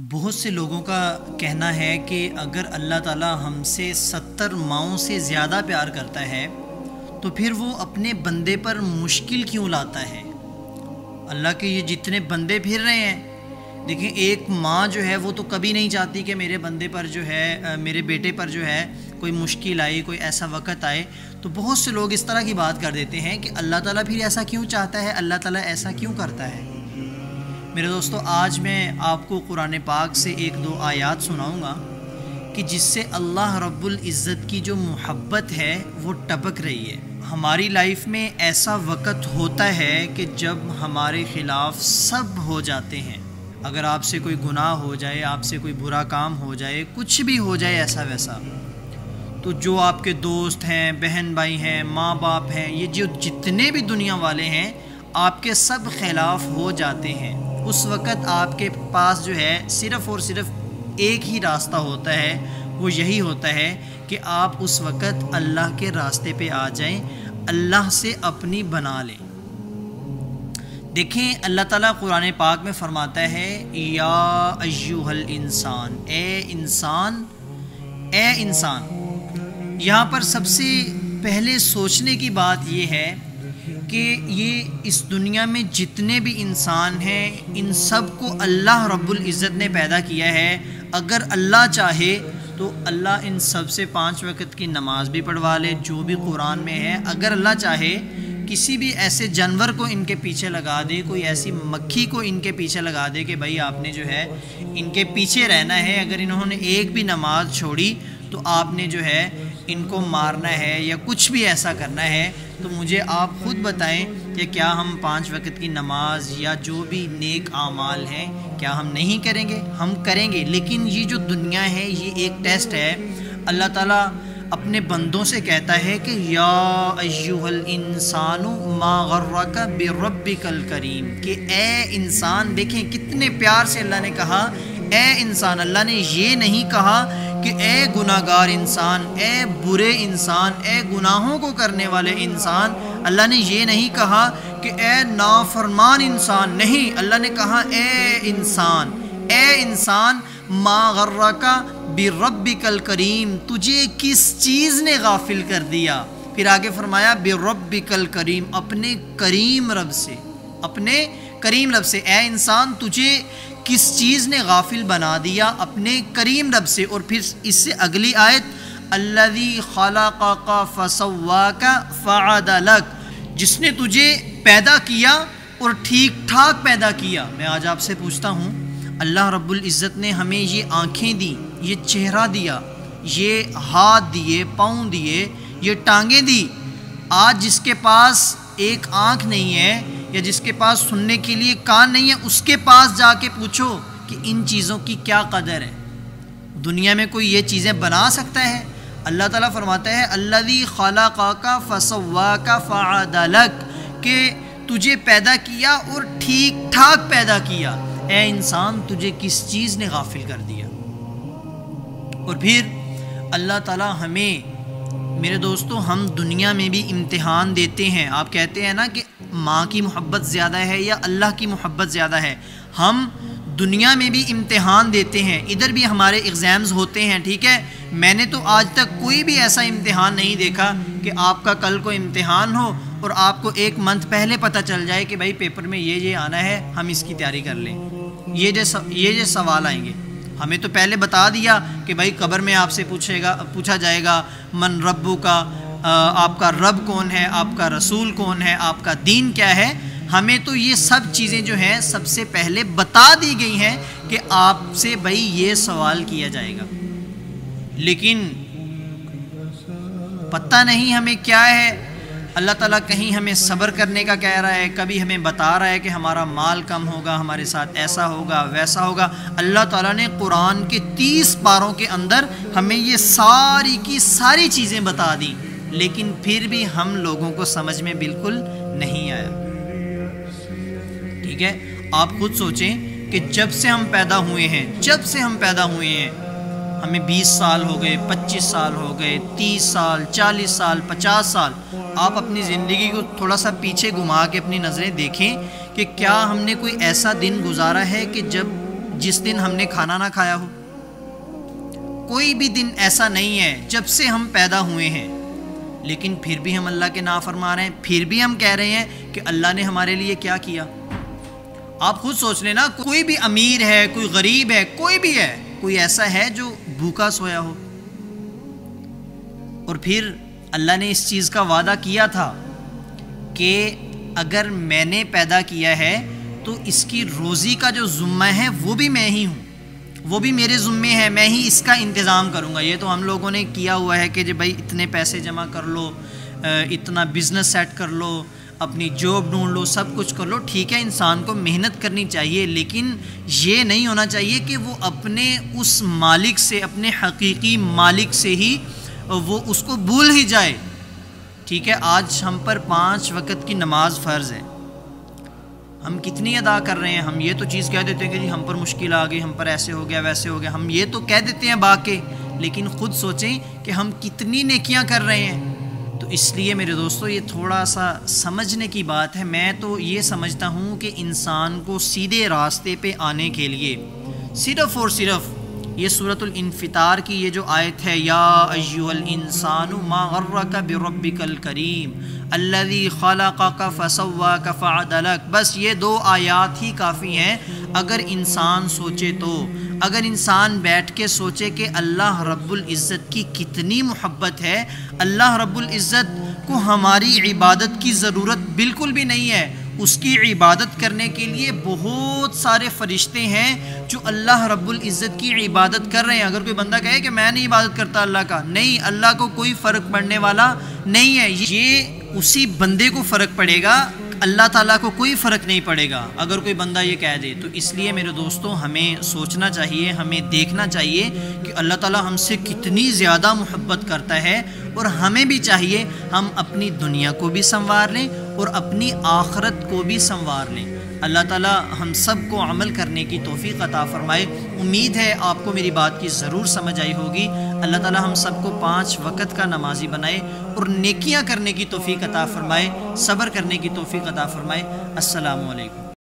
بہت سے لوگوں کا کہنا ہے کہ اگر اللہ تعالیٰ ہم سے 70 ماؤں سے زیادہ پیار کرتا ہے تو پھر وہ اپنے بندے پر مشکل کیوں لاتا ہے۔ اللہ کے یہ جتنے بندے پھر رہے ہیں، دیکھیں ایک ماں جو ہے وہ تو کبھی نہیں چاہتی کہ میرے بندے پر جو ہے، میرے بیٹے پر جو ہے کوئی مشکل آئے، کوئی ایسا وقت آئے۔ تو بہت سے لوگ اس طرح کی بات کر دیتے ہیں کہ اللہ تعالیٰ پھر ایسا کیوں چاہتا ہے، اللہ تعالیٰ ایسا کیوں کرتا ہے۔ میرے دوستو، آج میں آپ کو قرآن پاک سے ایک دو آیات سناؤں گا کہ جس سے اللہ رب العزت کی جو محبت ہے وہ ٹپک رہی ہے۔ ہماری لائف میں ایسا وقت ہوتا ہے کہ جب ہمارے خلاف سب ہو جاتے ہیں۔ اگر آپ سے کوئی گناہ ہو جائے، آپ سے کوئی برا کام ہو جائے، کچھ بھی ہو جائے ایسا ویسا، تو جو آپ کے دوست ہیں، بہن بھائی ہیں، ماں باپ ہیں، یہ جو جتنے بھی دنیا والے ہیں، آپ کے سب خلاف ہو جاتے ہیں۔ اس وقت آپ کے پاس جو ہے صرف اور صرف ایک ہی راستہ ہوتا ہے، وہ یہی ہوتا ہے کہ آپ اس وقت اللہ کے راستے پہ آ جائیں، اللہ سے اپنی بنا لیں۔ دیکھیں اللہ تعالیٰ قرآن پاک میں فرماتا ہے، یا ایھا الانسان، اے انسان، اے انسان۔ یہاں پر سب سے پہلے سوچنے کی بات یہ ہے کہ یہ اس دنیا میں جتنے بھی انسان ہیں، ان سب کو اللہ رب العزت نے پیدا کیا ہے۔ اگر اللہ چاہے تو اللہ ان سب سے 5 وقت کی نماز بھی پڑھوا لے، جو بھی قرآن میں ہے۔ اگر اللہ چاہے کسی بھی ایسے جانور کو ان کے پیچھے لگا دے، کوئی ایسی مکھی کو ان کے پیچھے لگا دے کہ بھائی آپ نے جو ہے ان کے پیچھے رہنا ہے، اگر انہوں نے ایک بھی نماز چھوڑی تو آپ نے جو ہے ان کو مارنا ہے یا کچھ بھی ایسا کرنا ہے، تو مجھے آپ خود بتائیں کہ کیا ہم 5 وقت کی نماز یا جو بھی نیک اعمال ہیں کیا ہم نہیں کریں گے؟ ہم کریں گے۔ لیکن یہ جو دنیا ہے یہ ایک ٹیسٹ ہے۔ اللہ تعالیٰ اپنے بندوں سے کہتا ہے کہ یا ایھا الانسان ما غرک بربک الکریم، کہ اے انسان۔ دیکھیں کتنے پیار سے اللہ نے کہا اے انسان۔ اللہ نے یہ نہیں کہا کہ اے گناہ گار انسان، اے برے انسان، اے گناہوں کو کرنے والے انسان۔ اللہ نے یہ نہیں کہا کہ اے نافرمان انسان، نہیں، اللہ نے کہا اے انسان، اے انسان، ما غرک بربک الکریم، تجھے کس چیز نے غافل کر دیا؟ پھر آگے فرمایا بربک الکریم، اپنے کریم رب سے، اپنے کریم رب سے۔ اے انسان، تجھے کس چیز نے غافل بنا دیا؟ اپنے کریم رب سے۔ اور پھر اس سے اگلی آیت، الذی خلقک فسواک فعدلک، جس نے تجھے پیدا کیا اور ٹھیک ٹھاک پیدا کیا۔ میں آج آپ سے پوچھتا ہوں، اللہ رب العزت نے ہمیں یہ آنکھیں دی، یہ چہرہ دیا، یہ ہاتھ دیے، پاؤں دیے، یہ ٹانگیں دی۔ آج جس کے پاس ایک آنکھ نہیں ہے یا جس کے پاس سننے کے لیے کان نہیں ہے، اس کے پاس جا کے پوچھو کہ ان چیزوں کی کیا قدر ہے۔ دنیا میں کوئی یہ چیزیں بنا سکتا ہے؟ اللہ تعالیٰ فرماتا ہے الذی خلقک فسواک فعدلک، کہ تجھے پیدا کیا اور ٹھیک ٹھاک پیدا کیا۔ اے انسان، تجھے کس چیز نے غافل کر دیا؟ اور پھر اللہ تعالیٰ ہمیں، میرے دوستو، ہم دنیا میں بھی امتحان دیتے ہیں۔ آپ کہتے ہیں نا کہ ماں کی محبت زیادہ ہے یا اللہ کی محبت زیادہ ہے؟ ہم دنیا میں بھی امتحان دیتے ہیں، ادھر بھی ہمارے ایگزامز ہوتے ہیں، ٹھیک ہے۔ میں نے تو آج تک کوئی بھی ایسا امتحان نہیں دیکھا کہ آپ کا کل کو امتحان ہو اور آپ کو 1 منتھ پہلے پتہ چل جائے کہ بھائی پیپر میں یہ آنا ہے، ہم اس کی تیاری کر لیں، یہ سوال آئیں گے۔ ہمیں تو پہلے بتا دیا کہ بھائی قبر میں آپ سے پوچھا جائے گا من ربو کا، آپ کا رب کون ہے، آپ کا رسول کون ہے، آپ کا دین کیا ہے۔ ہمیں تو یہ سب چیزیں جو ہیں سب سے پہلے بتا دی گئی ہیں کہ آپ سے بھائی یہ سوال کیا جائے گا، لیکن پتہ نہیں ہمیں کیا ہے۔ اللہ تعالیٰ کہیں ہمیں صبر کرنے کا کہہ رہا ہے، کبھی ہمیں بتا رہا ہے کہ ہمارا مال کم ہوگا، ہمارے ساتھ ایسا ہوگا، ویسا ہوگا۔ اللہ تعالیٰ نے قرآن کے 30 پاروں کے اندر ہمیں یہ ساری کی ساری چیزیں بتا دیں، لیکن پھر بھی ہم لوگوں کو سمجھ میں بالکل نہیں آیا۔ ٹھیک ہے، آپ خود سوچیں کہ جب سے ہم پیدا ہوئے ہیں، ہمیں 20 سال ہو گئے، 25 سال ہو گئے، 30 سال، 40 سال، 50 سال۔ آپ اپنی زندگی کو تھوڑا سا پیچھے گھما کے اپنی نظریں دیکھیں کہ کیا ہم نے کوئی ایسا دن گزارا ہے کہ جس دن ہم نے کھانا نہ کھایا ہو؟ کوئی بھی دن ایسا نہیں ہے جب سے ہم پیدا ہوئے ہیں، لیکن پھر بھی ہم اللہ کے نافرمان ہیں، پھر بھی ہم کہہ رہے ہیں کہ اللہ نے ہمارے لیے کیا کیا۔ آپ خود سوچ لیں نا، کوئی بھی امیر ہے، کوئی غریب ہے، کوئی بھی ہے، کوئی ایسا ہے جو بھوکا سویا ہو؟ اور پھر اللہ نے اس چیز کا وعدہ کیا تھا کہ اگر میں نے پیدا کیا ہے تو اس کی روزی کا جو ذمہ ہے وہ بھی میں ہی ہوں، وہ بھی میرے ذمے ہے، میں ہی اس کا انتظام کروں گا۔ یہ تو ہم لوگوں نے کیا ہوا ہے کہ جی بھائی اتنے پیسے جمع کر لو، اتنا بزنس سیٹ کر لو، اپنی جاب ڈھونڈ لو، سب کچھ کر لو۔ ٹھیک ہے، انسان کو محنت کرنی چاہیے، لیکن یہ نہیں ہونا چاہیے کہ وہ اپنے اس مالک سے، اپنے حقیقی مالک سے ہی وہ اس کو بھول ہی جائے۔ ٹھیک ہے، آج ہم پر 5 وقت کی نماز فرض ہے، ہم کتنی ادا کر رہے ہیں؟ ہم یہ تو چیز کہہ دیتے ہیں کہ جی ہم پر مشکل آ گئی، ہم پر ایسے ہو گیا، ویسے ہو گیا، ہم یہ تو کہہ دیتے ہیں باقی، لیکن خود سوچیں کہ ہم کتنی نیکیاں کر رہے ہیں۔ تو اس لیے میرے دوستو یہ تھوڑا سا سمجھنے کی بات ہے۔ میں تو یہ سمجھتا ہوں کہ انسان کو سیدھے راستے پہ آنے کے لیے صرف اور صرف یہ سورۃ الانفطار کی یہ جو آیت ہے، یا ایھا الانسان ما غرک بربک الکریم الذی خلقک فسواک فعدلک، بس یہ 2 آیات ہی کافی ہیں۔ اگر انسان سوچے تو، اگر انسان بیٹھ کے سوچے کہ اللہ رب العزت کی کتنی محبت ہے، اللہ رب العزت کو ہماری عبادت کی ضرورت بالکل بھی نہیں ہے، اس کی عبادت کرنے کے لیے بہت سارے فرشتے ہیں جو اللہ رب العزت کی عبادت کر رہے ہیں۔ اگر کوئی بندہ کہے کہ میں نہیں عبادت کرتا اللہ کا، نہیں، اللہ کو کوئی فرق پڑنے والا نہیں ہے، یہ اسی بندے کو فرق پڑے گا، اللہ تعالیٰ کو کوئی فرق نہیں پڑے گا اگر کوئی بندہ یہ کہہ دے۔ تو اس لیے میرے دوستوں ہمیں سوچنا چاہیے، ہمیں دیکھنا چاہیے کہ اللہ تعالیٰ ہم سے کتنی زیادہ محبت کرتا ہے، اور ہمیں بھی چاہیے ہم اپنی دنیا کو بھی سنوار لیں اور اپنی آخرت کو بھی سنوار لیں۔ اللہ تعالیٰ ہم سب کو عمل کرنے کی توفیق عطا فرمائے۔ امید ہے آپ کو میری بات کی ضرور سمجھ آئی ہوگی۔ اللہ تعالیٰ ہم سب کو 5 وقت کا نمازی بنائے اور نیکیاں کرنے کی توفیق عطا فرمائے، صبر کرنے کی توفیق عطا فرمائے۔ السلام علیکم۔